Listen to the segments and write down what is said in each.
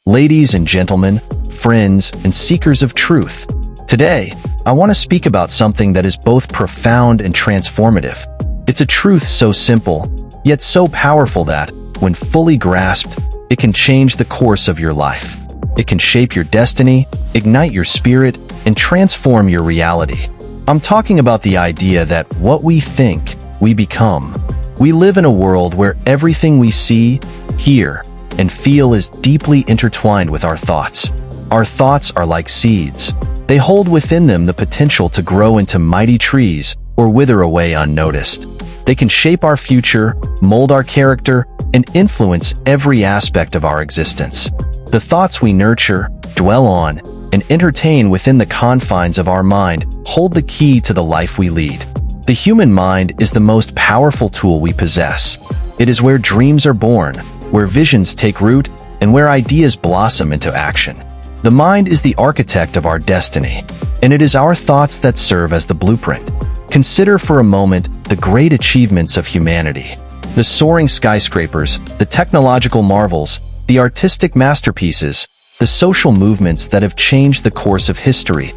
Ladies and gentlemen, friends and seekers of truth, today, I want to speak about something that is both profound and transformative. It's a truth so simple, yet so powerful that, when fully grasped, it can change the course of your life. It can shape your destiny, ignite your spirit, and transform your reality. I'm talking about the idea that what we think, we become. We live in a world where everything we see, hear, and feel is deeply intertwined with our thoughts. Our thoughts are like seeds. They hold within them the potential to grow into mighty trees or wither away unnoticed. They can shape our future, mold our character, and influence every aspect of our existence. The thoughts we nurture, dwell on, and entertain within the confines of our mind hold the key to the life we lead. The human mind is the most powerful tool we possess. It is where dreams are born, where visions take root, and where ideas blossom into action. The mind is the architect of our destiny, and it is our thoughts that serve as the blueprint. Consider for a moment the great achievements of humanity. The soaring skyscrapers, the technological marvels, the artistic masterpieces, the social movements that have changed the course of history.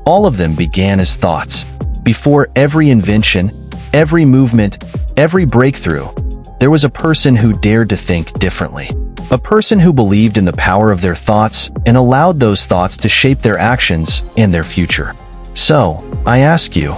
All of them began as thoughts. Before every invention, every movement, every breakthrough, there was a person who dared to think differently. A person who believed in the power of their thoughts and allowed those thoughts to shape their actions and their future. So, I ask you,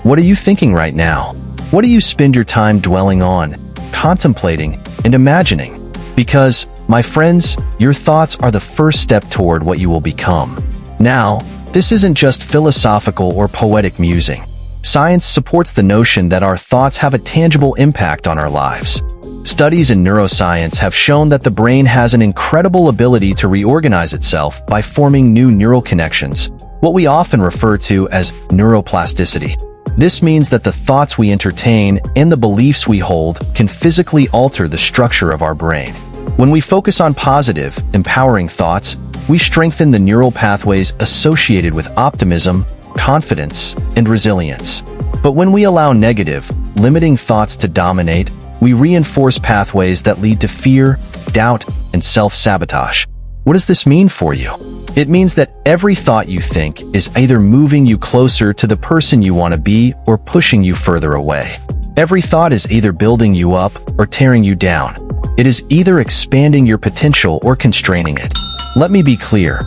what are you thinking right now? What do you spend your time dwelling on, contemplating, and imagining? Because, my friends, your thoughts are the first step toward what you will become. Now, this isn't just philosophical or poetic musing. Science supports the notion that our thoughts have a tangible impact on our lives. Studies in neuroscience have shown that the brain has an incredible ability to reorganize itself by forming new neural connections, what we often refer to as neuroplasticity. This means that the thoughts we entertain and the beliefs we hold can physically alter the structure of our brain. When we focus on positive, empowering thoughts, we strengthen the neural pathways associated with optimism, confidence, and resilience. But when we allow negative, limiting thoughts to dominate, we reinforce pathways that lead to fear, doubt, and self-sabotage. What does this mean for you? It means that every thought you think is either moving you closer to the person you want to be or pushing you further away. Every thought is either building you up or tearing you down. It is either expanding your potential or constraining it. Let me be clear.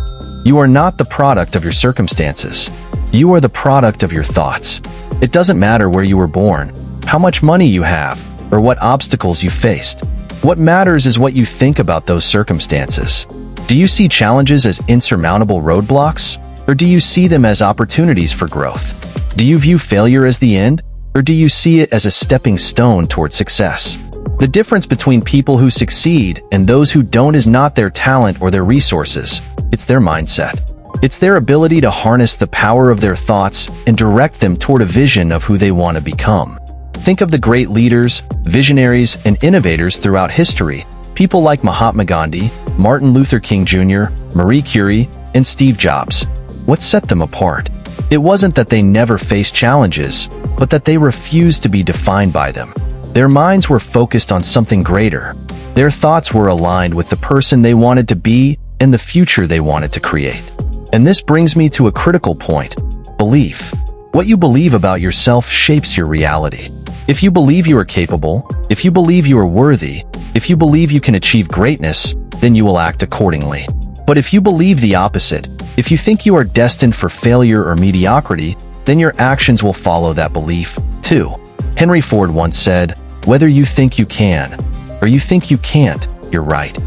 You are not the product of your circumstances. You are the product of your thoughts. It doesn't matter where you were born, how much money you have, or what obstacles you faced. What matters is what you think about those circumstances. Do you see challenges as insurmountable roadblocks, or do you see them as opportunities for growth? Do you view failure as the end, or do you see it as a stepping stone toward success? The difference between people who succeed and those who don't is not their talent or their resources. It's their mindset. It's their ability to harness the power of their thoughts and direct them toward a vision of who they want to become. Think of the great leaders, visionaries, and innovators throughout history. People like Mahatma Gandhi, Martin Luther King Jr., Marie Curie, and Steve Jobs. What set them apart? It wasn't that they never faced challenges, but that they refused to be defined by them. Their minds were focused on something greater. Their thoughts were aligned with the person they wanted to be and the future they wanted to create. And this brings me to a critical point: belief. What you believe about yourself shapes your reality. If you believe you are capable, if you believe you are worthy, if you believe you can achieve greatness, then you will act accordingly. But if you believe the opposite, if you think you are destined for failure or mediocrity, then your actions will follow that belief, too. Henry Ford once said, "Whether you think you can, or you think you can't, you're right."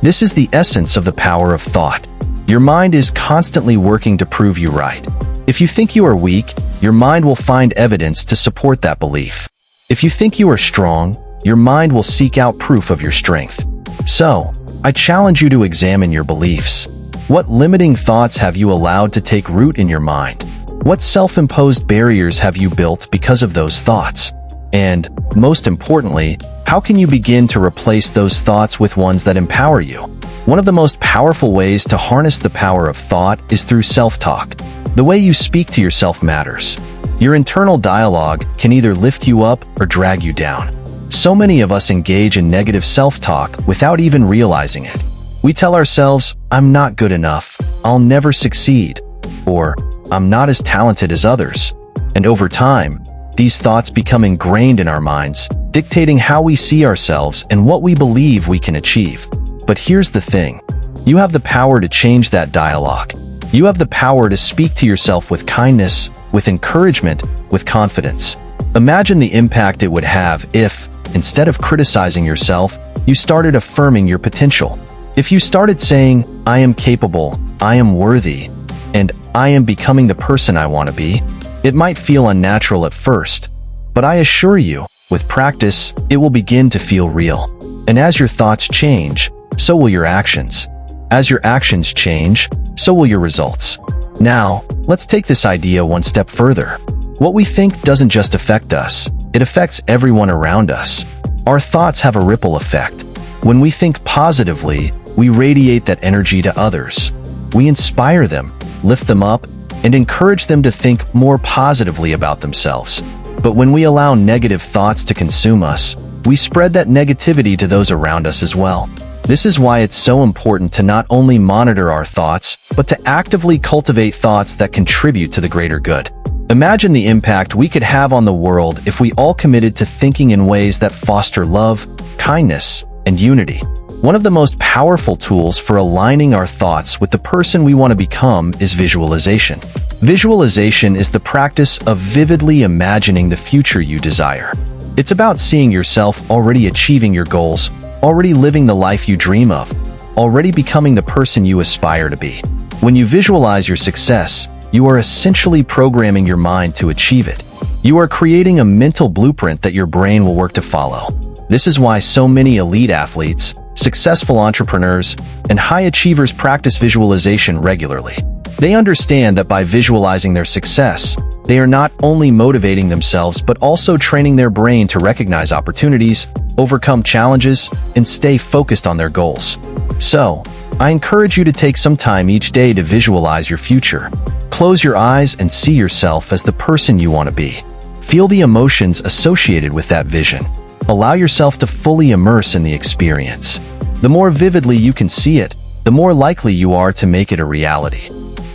This is the essence of the power of thought. Your mind is constantly working to prove you right. If you think you are weak, your mind will find evidence to support that belief. If you think you are strong, your mind will seek out proof of your strength. So, I challenge you to examine your beliefs. What limiting thoughts have you allowed to take root in your mind? What self-imposed barriers have you built because of those thoughts? And, most importantly, how can you begin to replace those thoughts with ones that empower you? One of the most powerful ways to harness the power of thought is through self-talk. The way you speak to yourself matters. Your internal dialogue can either lift you up or drag you down. So many of us engage in negative self-talk without even realizing it. We tell ourselves, I'm not good enough, I'll never succeed, or I'm not as talented as others. And over time, these thoughts become ingrained in our minds, dictating how we see ourselves and what we believe we can achieve. But here's the thing. You have the power to change that dialogue. You have the power to speak to yourself with kindness, with encouragement, with confidence. Imagine the impact it would have if, instead of criticizing yourself, you started affirming your potential. If you started saying, I am capable, I am worthy, and I am becoming the person I want to be, it might feel unnatural at first, but I assure you, with practice, it will begin to feel real. And as your thoughts change, so will your actions. As your actions change, so will your results. Now, let's take this idea one step further. What we think doesn't just affect us, it affects everyone around us. Our thoughts have a ripple effect. When we think positively, we radiate that energy to others. We inspire them, lift them up, and encourage them to think more positively about themselves. But when we allow negative thoughts to consume us, we spread that negativity to those around us as well. This is why it's so important to not only monitor our thoughts, but to actively cultivate thoughts that contribute to the greater good. Imagine the impact we could have on the world if we all committed to thinking in ways that foster love, kindness, and unity. One of the most powerful tools for aligning our thoughts with the person we want to become is visualization. Visualization is the practice of vividly imagining the future you desire. It's about seeing yourself already achieving your goals, already living the life you dream of, already becoming the person you aspire to be. When you visualize your success, you are essentially programming your mind to achieve it. You are creating a mental blueprint that your brain will work to follow. This is why so many elite athletes, successful entrepreneurs, and high achievers practice visualization regularly. They understand that by visualizing their success, they are not only motivating themselves but also training their brain to recognize opportunities, overcome challenges, and stay focused on their goals. So, I encourage you to take some time each day to visualize your future. Close your eyes and see yourself as the person you want to be. Feel the emotions associated with that vision. Allow yourself to fully immerse in the experience. The more vividly you can see it, the more likely you are to make it a reality.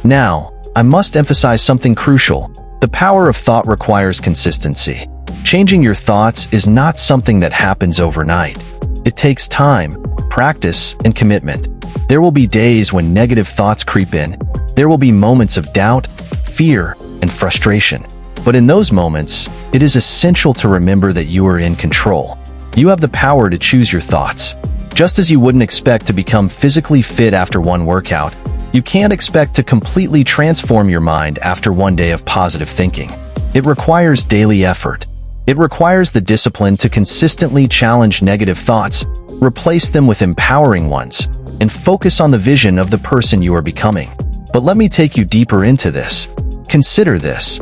Now, I must emphasize something crucial. The power of thought requires consistency. Changing your thoughts is not something that happens overnight. It takes time, practice, and commitment. There will be days when negative thoughts creep in. There will be moments of doubt, fear, and frustration. But in those moments, it is essential to remember that you are in control. You have the power to choose your thoughts. Just as you wouldn't expect to become physically fit after one workout, you can't expect to completely transform your mind after one day of positive thinking. It requires daily effort. It requires the discipline to consistently challenge negative thoughts, replace them with empowering ones, and focus on the vision of the person you are becoming. But let me take you deeper into this. Consider this.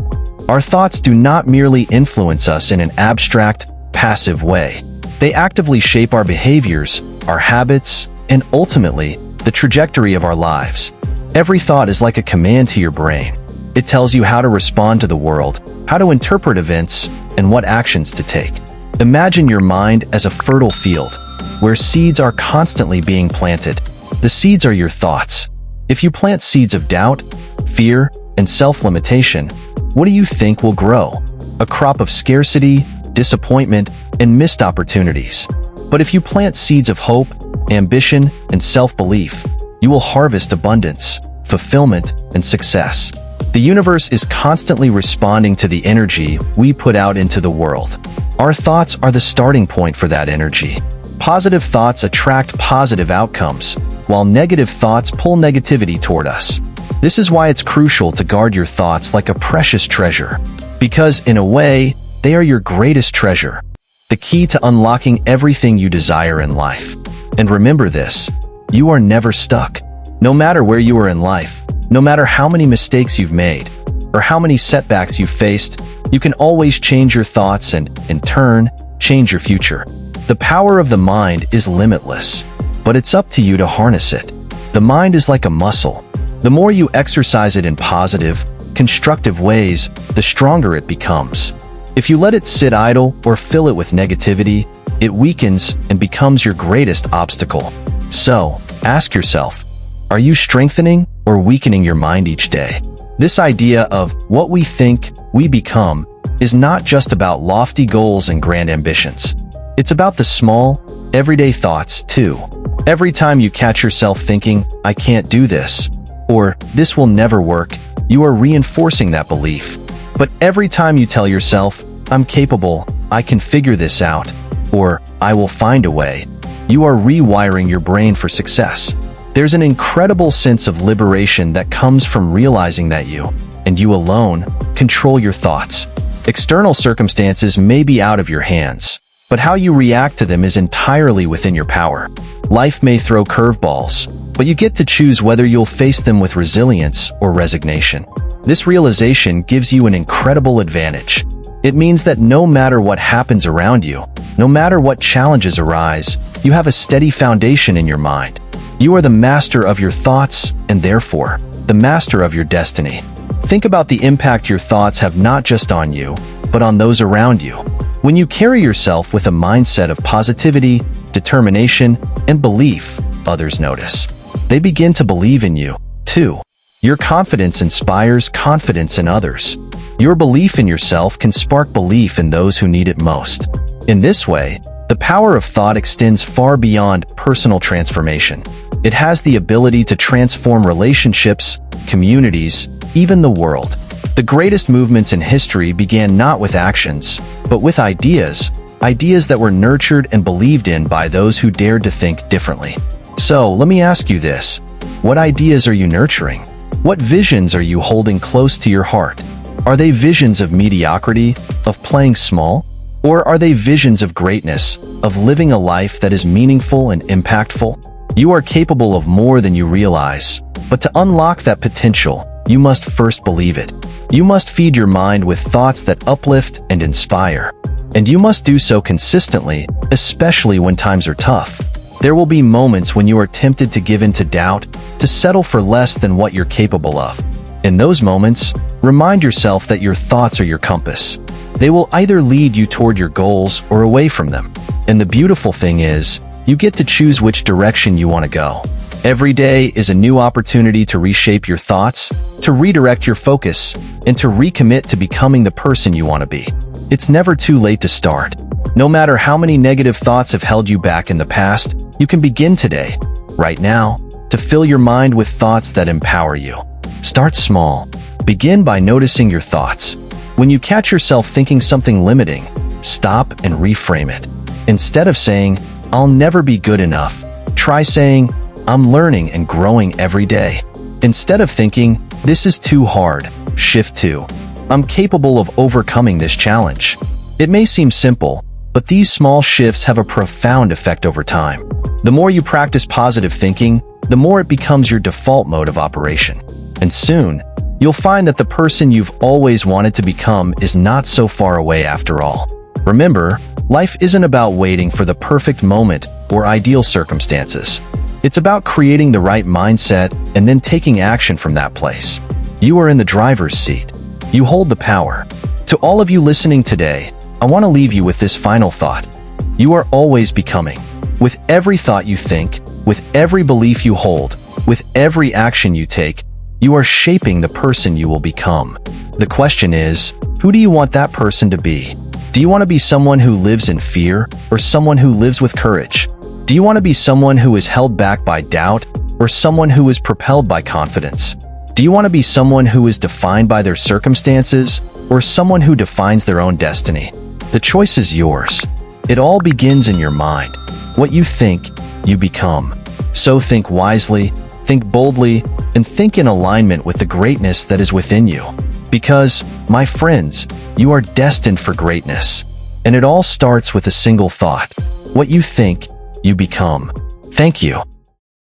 Our thoughts do not merely influence us in an abstract, passive way. They actively shape our behaviors, our habits, and ultimately, the trajectory of our lives. Every thought is like a command to your brain. It tells you how to respond to the world, how to interpret events, and what actions to take. Imagine your mind as a fertile field, where seeds are constantly being planted. The seeds are your thoughts. If you plant seeds of doubt, fear, and self-limitation, what do you think will grow? A crop of scarcity, disappointment, and missed opportunities. But if you plant seeds of hope, ambition, and self-belief, you will harvest abundance, fulfillment, and success. The universe is constantly responding to the energy we put out into the world. Our thoughts are the starting point for that energy. Positive thoughts attract positive outcomes, while negative thoughts pull negativity toward us. This is why it's crucial to guard your thoughts like a precious treasure. Because, in a way, they are your greatest treasure. The key to unlocking everything you desire in life. And remember this, you are never stuck. No matter where you are in life, no matter how many mistakes you've made, or how many setbacks you've faced, you can always change your thoughts and, in turn, change your future. The power of the mind is limitless, but it's up to you to harness it. The mind is like a muscle. The more you exercise it in positive, constructive ways, the stronger it becomes. If you let it sit idle or fill it with negativity, it weakens and becomes your greatest obstacle. So, Ask yourself, are you strengthening or weakening your mind each day? This idea of what we think, we become is not just about lofty goals and grand ambitions. It's about the small, everyday thoughts, too. Every time you catch yourself thinking, I can't do this, or this will never work, you are reinforcing that belief. But every time you tell yourself, I'm capable, I can figure this out, or I will find a way, you are rewiring your brain for success. There's an incredible sense of liberation that comes from realizing that you, and you alone, control your thoughts. External circumstances may be out of your hands, but how you react to them is entirely within your power. Life may throw curveballs, but you get to choose whether you'll face them with resilience or resignation. This realization gives you an incredible advantage. It means that no matter what happens around you, no matter what challenges arise, you have a steady foundation in your mind. You are the master of your thoughts and therefore, the master of your destiny. Think about the impact your thoughts have not just on you, but on those around you. When you carry yourself with a mindset of positivity, determination, and belief, others notice. They begin to believe in you, too. Your confidence inspires confidence in others. Your belief in yourself can spark belief in those who need it most. In this way, the power of thought extends far beyond personal transformation. It has the ability to transform relationships, communities, even the world. The greatest movements in history began not with actions, but with ideas that were nurtured and believed in by those who dared to think differently. So, let me ask you this. What ideas are you nurturing? What visions are you holding close to your heart? Are they visions of mediocrity, of playing small? Or are they visions of greatness, of living a life that is meaningful and impactful? You are capable of more than you realize, but to unlock that potential, you must first believe it. You must feed your mind with thoughts that uplift and inspire. And you must do so consistently, especially when times are tough. There will be moments when you are tempted to give in to doubt, to settle for less than what you're capable of. In those moments, remind yourself that your thoughts are your compass. They will either lead you toward your goals or away from them. And the beautiful thing is, you get to choose which direction you want to go. Every day is a new opportunity to reshape your thoughts, to redirect your focus, and to recommit to becoming the person you want to be. It's never too late to start. No matter how many negative thoughts have held you back in the past, you can begin today, right now, to fill your mind with thoughts that empower you. Start small. Begin by noticing your thoughts. When you catch yourself thinking something limiting, stop and reframe it. Instead of saying, I'll never be good enough, try saying, I'm learning and growing every day. Instead of thinking, this is too hard, shift to, I'm capable of overcoming this challenge. It may seem simple, but these small shifts have a profound effect over time. The more you practice positive thinking, the more it becomes your default mode of operation. And soon, you'll find that the person you've always wanted to become is not so far away after all. Remember, life isn't about waiting for the perfect moment or ideal circumstances. It's about creating the right mindset and then taking action from that place. You are in the driver's seat. You hold the power. To all of you listening today, I want to leave you with this final thought. You are always becoming. With every thought you think, with every belief you hold, with every action you take, you are shaping the person you will become. The question is, who do you want that person to be? Do you want to be someone who lives in fear or someone who lives with courage? Do you want to be someone who is held back by doubt or someone who is propelled by confidence? Do you want to be someone who is defined by their circumstances or someone who defines their own destiny? The choice is yours. It all begins in your mind. What you think, you become. So think wisely, think boldly, and think in alignment with the greatness that is within you. Because, my friends, you are destined for greatness. And it all starts with a single thought. What you think, you become. Thank you.